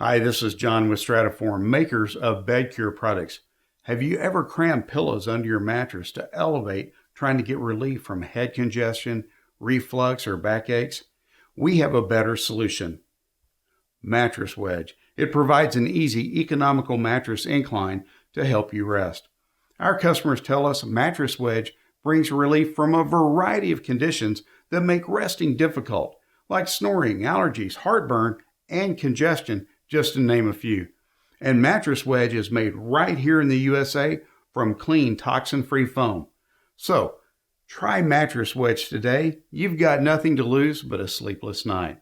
Hi, this is John with Stratiform, makers of bed cure products. Have you ever crammed pillows under your mattress to elevate, trying to get relief from head congestion, reflux, or backaches? We have a better solution. Mattress Wedge. It provides an easy, economical mattress incline to help you rest. Our customers tell us Mattress Wedge brings relief from a variety of conditions that make resting difficult, like snoring, allergies, heartburn, and congestion, just to name a few. And Mattress Wedge is made right here in the USA from clean, toxin-free foam. So, try Mattress Wedge today. You've got nothing to lose but a sleepless night.